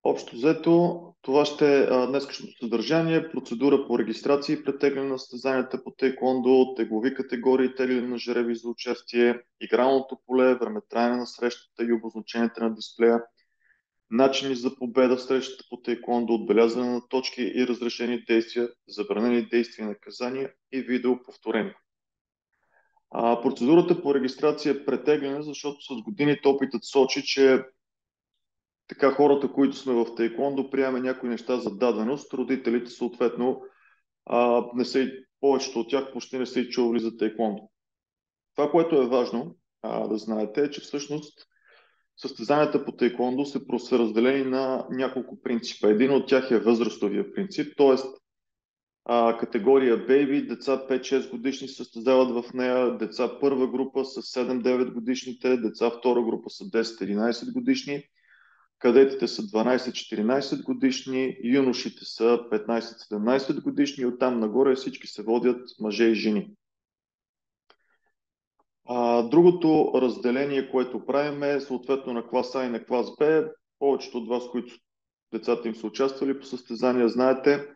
Общо взето, това ще е днескашното съдържание, процедура по регистрация и претегляне на състезанията по тейкондо, теглови категории, тегляне на жребий за участие, игралното поле, времетраене на срещата и обозначенията на дисплея, начини за победа в срещата по тейкондо, отбелязване на точки и разрешени действия, забранени действия и наказания и видеоповторение. Процедурата по регистрация е претегляне, защото с годините опитът сочи, че така хората, които сме в тейкондо, приемаме някои неща за даденост. Родителите съответно не са, повечето от тях почти не са и чували за тейкондо. Това, което е важно да знаете, е, че всъщност състезанията по тейкондо са разделени на няколко принципа. Един от тях е възрастовия принцип, т.е. категория бейби, деца 5-6 годишни се състезават в нея, деца първа група са 7-9 годишните, деца втора група са 10-11 годишни, кадетите са 12-14 годишни, юношите са 15-17 годишни и оттам нагоре всички се водят мъже и жени. Другото разделение, което правим е съответно на клас А и на клас Б. Повечето от вас, които децата им са участвали по състезания, знаете,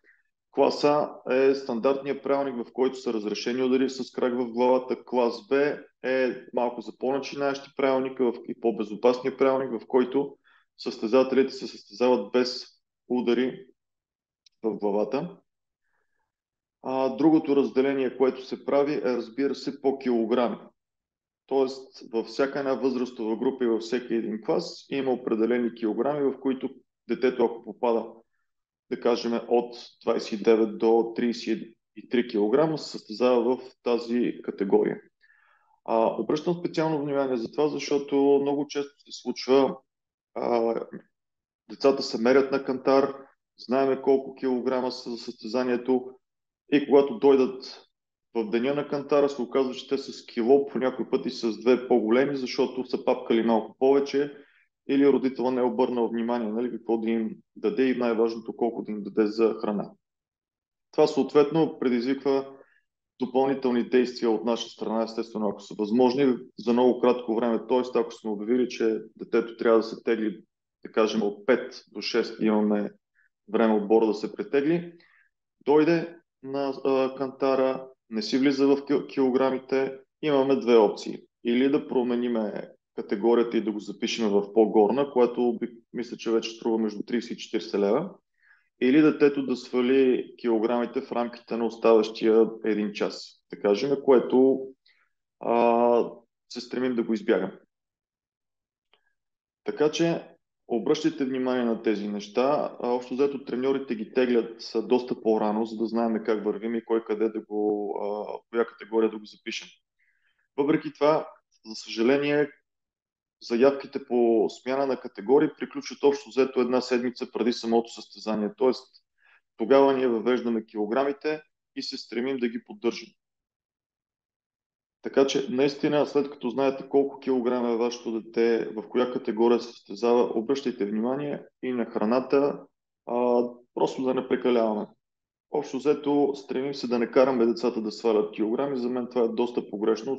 клас А е стандартният правилник, в който са разрешени удари с крак в главата. Клас Б е малко за по-начинаещи правилника и по-безопасния правилник, в който състезателите се състезават без удари в главата. Другото разделение, което се прави, е, разбира се, по килограми. Тоест, във всяка една възрастова група и във всеки един клас има определени килограми, в които детето, ако попада, да кажем, от 29 до 33 кг, се състезава в тази категория. Обръщам специално внимание за това, защото много често се случва децата се мерят на кантар, знаеме колко килограма са за състезанието и когато дойдат в деня на кантара, се оказва, че те са с кило, по някой път и с две по-големи, защото са папкали малко повече или родителя не е обърнал внимание, нали, какво да им даде и най-важното колко да им даде за храна. Това съответно предизвиква допълнителни действия от наша страна, естествено, ако са възможни, за много кратко време. Т.е. ако сме обявили, че детето трябва да се тегли, да кажем, от 5 до 6, имаме време от бора да се претегли, дойде на кантара, не си влиза в килограмите, имаме две опции. Или да промениме категорията и да го запишем в по-горна, което мисля, че вече струва между 30 и 40 лева, или детето да свали килограмите в рамките на оставащия един час, да кажем, което се стремим да го избягаме. Така че обръщайте внимание на тези неща. Общо взето треньорите ги теглят доста по-рано, за да знаем как вървим и кой къде коя категория да го запишем. Въпреки това, за съжаление, заявките по смяна на категории приключват общо взето една седмица преди самото състезание. Тоест, тогава ние въвеждаме килограмите и се стремим да ги поддържаме. Така че, наистина, след като знаете колко килограма е вашето дете, в коя категория се състезава, обръщайте внимание и на храната, просто да не прекаляваме. Общо взето, стремим се да не караме децата да свалят килограми. За мен това е доста погрешно.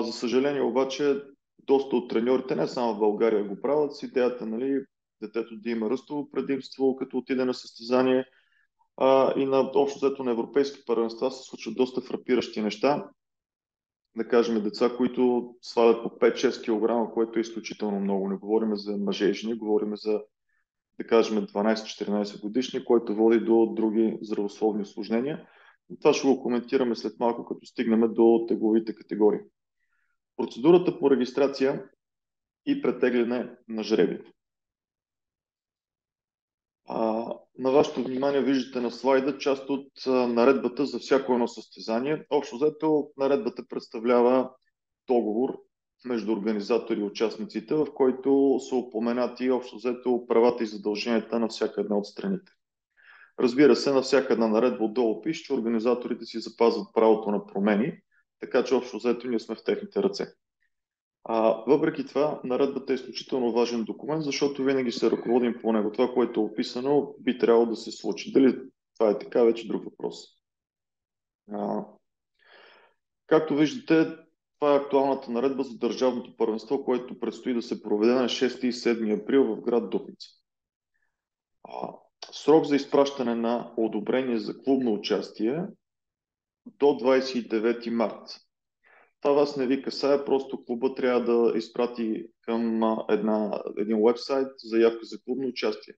За съжаление обаче, доста от треньорите, не само в България, го правят с идеята, нали, детето да има ръстово предимство, като отиде на състезание. И на общо взето на европейски първенства се случват доста фрапиращи неща. Да кажем, деца, които свалят по 5-6 кг, което е изключително много. Не говорим за мъже и жени, говорим за, да кажем, 12-14 годишни, който води до други здравословни осложнения. Това ще го коментираме след малко, като стигнем до тегловите категории. Процедурата по регистрация и претегляне на жребий. На вашето внимание виждате на слайда част от наредбата за всяко едно състезание. Общо взето наредбата представлява договор между организатори и участниците, в който са упоменати общо взето правата и задълженията на всяка една от страните. Разбира се, на всяка една наредба отдолу пише, че организаторите си запазват правото на промени, така че общо взето ние сме в техните ръце. Въпреки това, наредбата е изключително важен документ, защото винаги се ръководим по него. Това, което е описано, би трябвало да се случи. Дали това е така, вече друг въпрос. Както виждате, това е актуалната наредба за държавното първенство, което предстои да се проведе на 6 и 7 април в град Дупница. А, Срок за изпращане на одобрение за клубно участие до 29 март. Това вас не ви касае, просто клуба трябва да изпрати към един уебсайт заявка за клубно участие.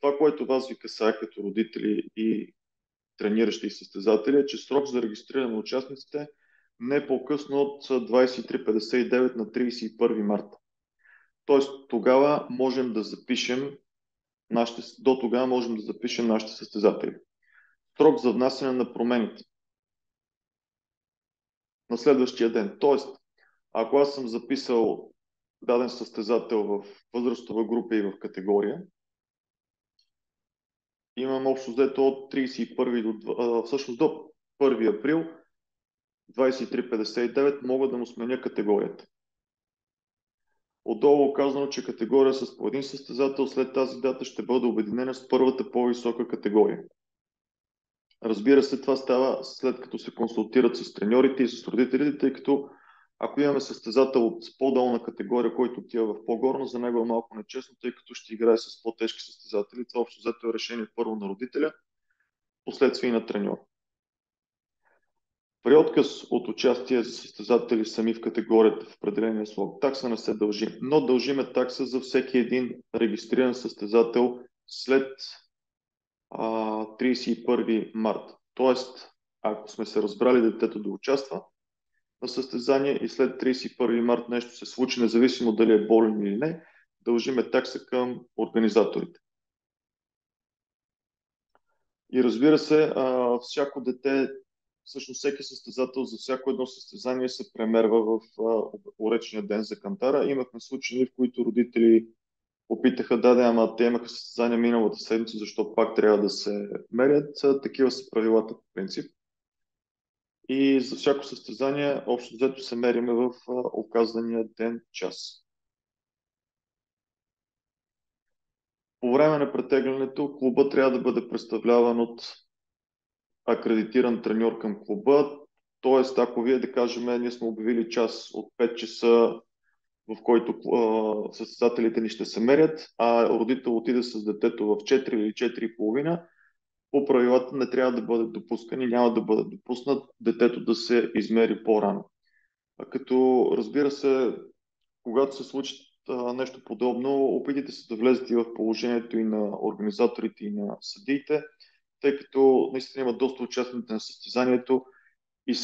Това, което вас ви касае като родители и трениращи и състезатели, е, че срок за регистриране на участниците не е по-късно от 23:59 на 31 марта. Тоест, тогава можем да запишем до тогава можем да запишем нашите състезатели. Срок за внасяне на промените на следващия ден. Тоест, ако аз съм записал даден състезател в възрастова група и в категория, имам общо взето от 31 всъщност до 1 април 23:59 мога да му сменя категорията. Отдолу е казано, че категория с по един състезател след тази дата ще бъде обединена с първата по-висока категория. Разбира се, това става след като се консултират с треньорите и с родителите, тъй като ако имаме състезател от по-долна категория, който отива в по-горна, за него е малко нечестно, тъй като ще играе с по-тежки състезатели. Това общо взето е решение първо на родителя, последствие и на треньор. При отказ от участие за състезатели сами в категорията в определения слог, такса не се дължи, но дължиме такса за всеки един регистриран състезател след 31 март. Тоест, ако сме се разбрали детето да участва на състезание и след 31 март нещо се случи, независимо дали е болен или не, дължиме такса към организаторите. И разбира се, всяко дете, всъщност всеки състезател за всяко едно състезание се премерва в уречения ден за кантара. Имахме случаи, в които родители попитаха, ама те имаха състезание миналата седмица, защо пак трябва да се мерят. Такива са правилата по принцип. И за всяко състезание общо взето се мериме в оказания ден час. По време на претеглянето клуба трябва да бъде представляван от акредитиран треньор към клуба. Тоест, ако вие да кажем, ние сме обявили час от 5 часа, в който състезателите ни ще се мерят, а родител отиде с детето в 4 или 4:30, по правилата не трябва да бъде допускан и няма да бъде допуснат детето да се измери по-рано. Като, разбира се, когато се случи нещо подобно, опитайте се да влезете в положението и на организаторите, и на съдиите, тъй като наистина има доста участници на състезанието и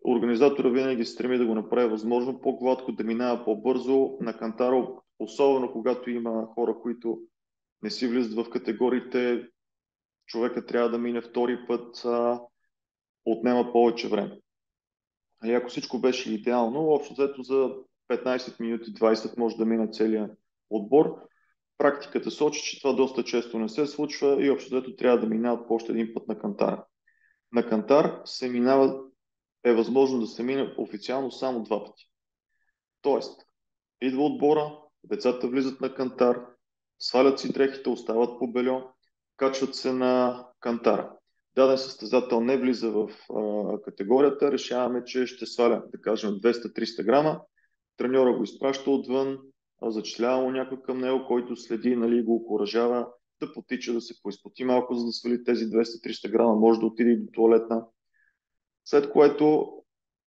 организатора винаги се стреми да го направи възможно по-гладко, да минава по-бързо на кантара, особено когато има хора, които не си влизат в категориите, човека трябва да мине втори път, отнема повече време. И ако всичко беше идеално, общо взето за 15 минути, 20 може да мине целият отбор. Практиката сочи, че това доста често не се случва и общо взето трябва да минават по още един път на кантара. На кантар е възможно да се мине официално само 2 пъти. Тоест, идва отбора, децата влизат на кантар, свалят си дрехите, остават по бельо, качват се на кантара. Даден състезател не влиза в категорията, решаваме, че ще сваля, да кажем, 200-300 грама. Треньора го изпраща отвън, зачислява му някой към него, който следи, нали, го окуражава да потича, да се поизпоти малко, за да свали тези 200-300 грама, може да отиде и до туалетна. След което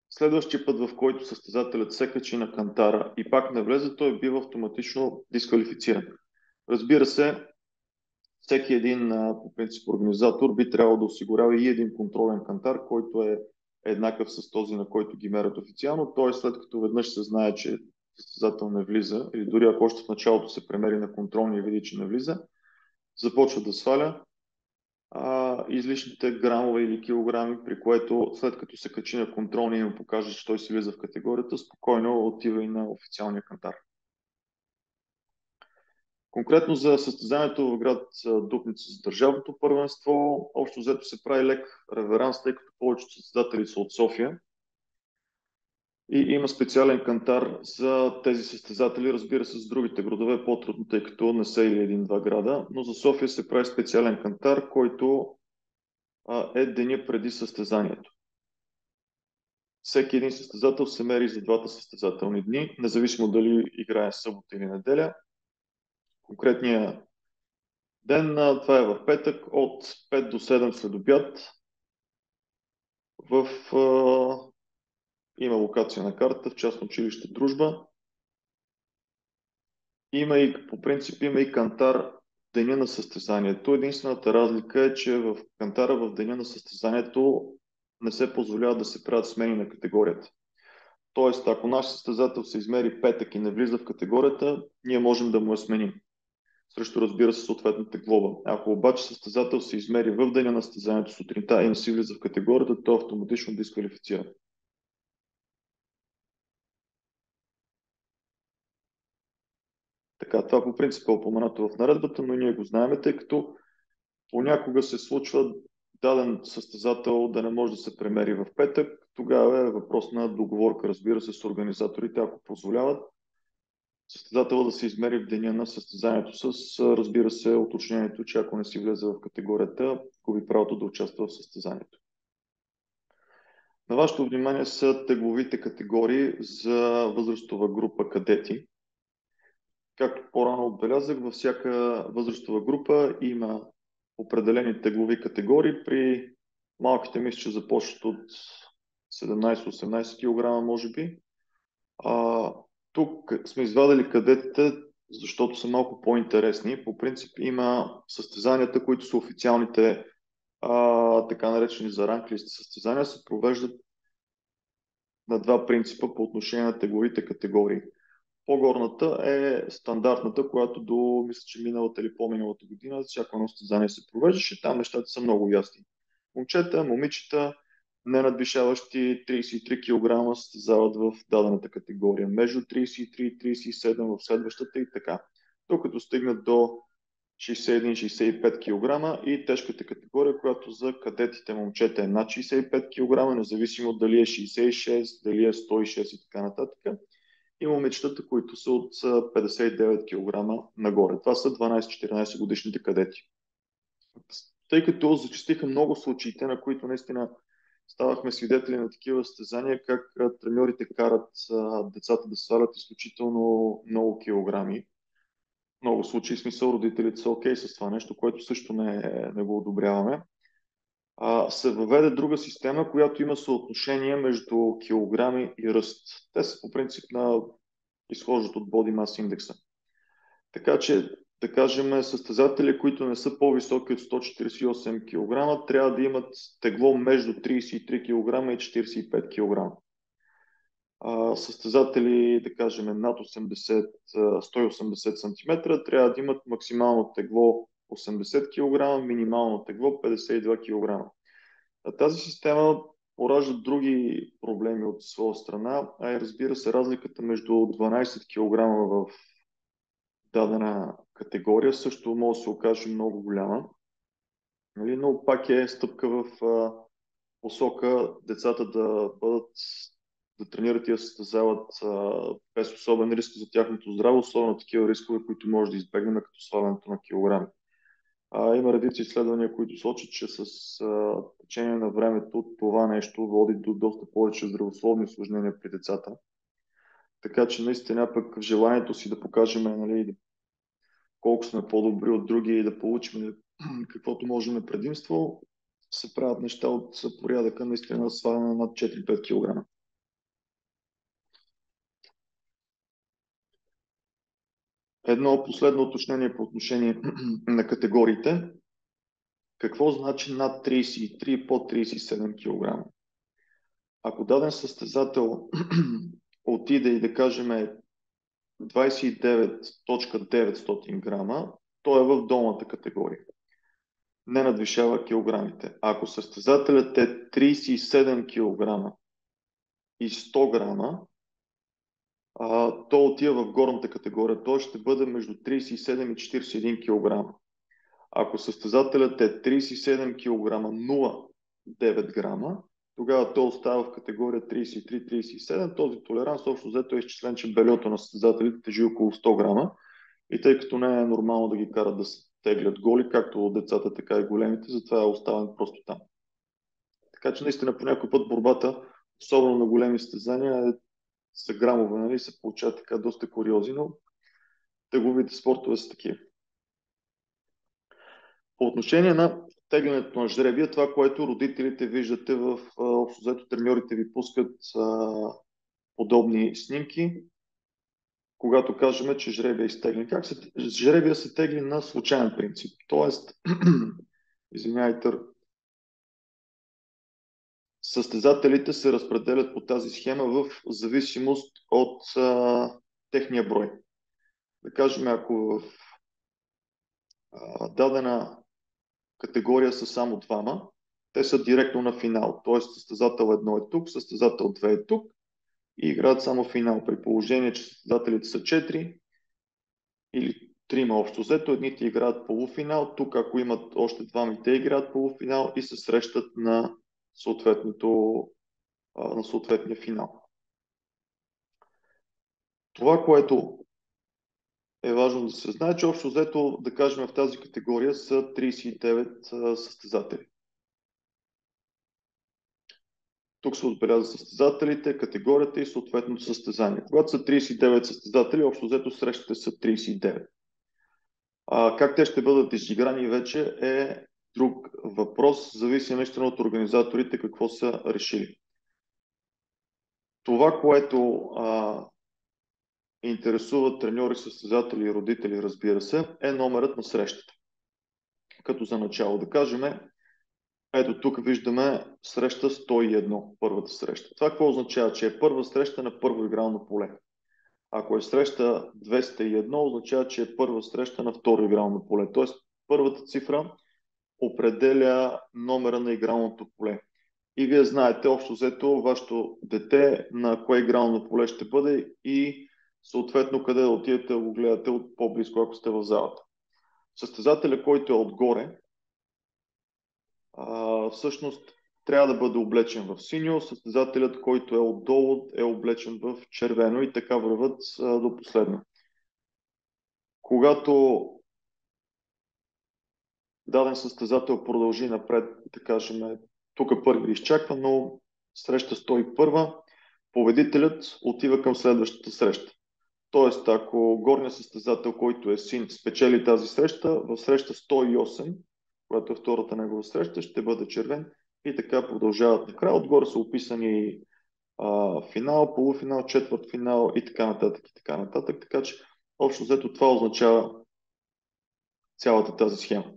следващия път, в който състезателят се качи на кантара и пак не влезе, той бива автоматично дисквалифициран. Разбира се, всеки един по принцип организатор би трябвало да осигурява и един контролен кантар, който е еднакъв с този, на който ги мерят официално. Т.е. след като веднъж се знае, че състезател не влиза, или дори ако още в началото се премери на контролния и види, че не влиза, започва да сваля излишните грамове или килограми, при което след като се качи на контролния и му покаже, че той си влиза в категорията, спокойно отива и на официалния кантар. Конкретно за състезанието в град Дупница за държавното първенство, общо взето се прави лек реверанс, тъй като повечето състезатели са от София. И има специален кантар за тези състезатели, разбира се, с другите градове е по-трудно, тъй като не са или един-два града, но за София се прави специален кантар, който е деня преди състезанието. Всеки един състезател се мери за двата състезателни дни, независимо дали играе събота или неделя. Конкретният ден. Това е в петък от 5 до 7 след обяд. Има локация на карта в частно училище Дружба. По принцип има и кантар деня на състезанието. Единствената разлика е, че в кантара в деня на състезанието не се позволява да се правят смени на категорията. Тоест, ако наш състезател се измери петък и не влиза в категорията, ние можем да му я сменим. Срещу, разбира се, съответната глоба. Ако обаче състезател се измери в деня на състезанието сутринта и не си влиза в категорията, то автоматично дисквалифицира. Така, това по принцип е упоменато в наредбата, но ние го знаем, тъй като понякога се случва даден състезател да не може да се премери в петък. Тогава е въпрос на договорка, разбира се, с организаторите, ако позволяват състезателя да се измери в деня на състезанието с, разбира се, уточнението, че ако не си влезе в категорията, губи правото да участва в състезанието. На вашето внимание са тегловите категории за възрастова група кадети. Както по-рано отбелязах, във всяка възрастова група има определени теглови категории. При малките мисля, че започват от 17-18 кг, може би. Тук сме извадили кадетите, защото са малко по-интересни. По принцип има състезанията, които са официалните, така наречени за ранглист състезания, се провеждат на два принципа по отношение на тегловите категории. По-горната е стандартната, която мисля, че миналата или по-миналата година всяко едно състезание се провеждаше. Там нещата са много ясни. Момчета, момичета, не надвишаващи 33 кг състезават в дадената категория. Между 33 и 37 в следващата и така. Докато стигнат до 61-65 кг и тежката категория, която за кадетите момчета е над 65 кг, независимо дали е 66, дали е 106 и така нататък. И момичетата, които са от 59 кг нагоре. Това са 12-14 годишните кадети. Тъй като зачастиха много случаите, на които наистина ставахме свидетели на такива състезания, как треньорите карат децата да свалят изключително много килограми. Много случаи, смисъл, родителите са окей с това нещо, което също не го одобряваме. Се въведе друга система, която има съотношение между килограми и ръст. Те са по принцип изхождат от Body Mass индекса. Така че, да кажем, състезатели, които не са по-високи от 148 кг, трябва да имат тегло между 33 кг и 45 кг. Състезатели, да кажем, над 180 см, трябва да имат максимално тегло 80 кг, минимално тегло 52 кг. Тази система поражда други проблеми от своя страна, а и разбира се разликата между 12 кг в дадена категория също може да се окаже много голяма. Нали? Но пак е стъпка в посока децата да тренират и да се състезават без особен риск за тяхното здраве, особено такива рискове, които може да избегнем, като свалянето на килограми. Има редици изследвания, които сочат, че с течение на времето това нещо води до доста повече здравословни осложнения при децата. Така че наистина пък в желанието си да покажем, нали, колко сме по-добри от други и да получим каквото можем предимство, се правят неща от порядъка наистина сваляне над 4-5 кг. Едно последно уточнение по отношение на категориите. Какво значи над 33 и под 37 кг? Ако даден състезател отиде и да кажем 29.900 грама, той е в долната категория. Не надвишава килограмите. Ако състезателят е 37 кг и 100 грама, то отива в горната категория. Той ще бъде между 37 и 41 кг. Ако състезателят е 37 кг 0,9 грама, тогава той остава в категория 33-37. Този толеранс общо взето е изчислен, че белето на състезателите тежи около 100 грама. И тъй като не е нормално да ги карат да се теглят голи, както от децата, така и големите, затова е оставен просто там. Така че наистина по някой път борбата, особено на големи състезания, са грамове, нали, се получава така доста куриози, но тегловите спортове са такива. По отношение на теглянето на жребия, това, което родителите виждате в общо взето треньорите ви пускат подобни снимки, когато кажем, че жребия е изтеглен. Жребия се тегли на случайен принцип. Тоест, извиняйте, състезателите се разпределят по тази схема в зависимост от техния брой. Да кажем, ако в дадена категория са само двама, те са директно на финал. Тоест, състезател 1 е тук, състезател 2 е тук и играят само финал. При положение, че състезателите са 4 или 3 общо взето, едните играят полуфинал, тук ако имат още двама, те играят полуфинал и се срещат на съответния финал. Това, което е важно да се знае, че общо взето, да кажем, в тази категория са 39 състезатели. Тук се отбеляза състезателите, категорията и съответното състезание. Когато са 39 състезатели, общо взето срещите са 39. Как те ще бъдат изиграни вече е друг въпрос, зависи наистина от организаторите какво са решили. Това, което интересува треньори, състезатели и родители, разбира се, е номерът на срещата. Като за начало да кажем, ето тук виждаме среща 101, първата среща. Това какво означава? Че е първа среща на първо игрално поле. Ако е среща 201, означава, че е първа среща на второ игрално поле. Тоест, първата цифра определя номера на игралното поле. И вие знаете, общо взето, вашето дете на кое игрално поле ще бъде и съответно къде да отидете да го гледате от по-близко, ако сте в залата. Състезателя, който е отгоре, всъщност трябва да бъде облечен в синьо, състезателят, който е отдолу, е облечен в червено и така върват до последно. Когато даден състезател продължи напред, да кажем, тук първи изчаква, но среща 101, победителят отива към следващата среща. Тоест, ако горният състезател, който е син, спечели тази среща, в среща 108, която е втората негова среща, ще бъде червен и така продължават накрая. Отгоре са описани финал, полуфинал, четвъртфинал и така нататък. И така нататък. Така че, общо взето, това означава цялата тази схема.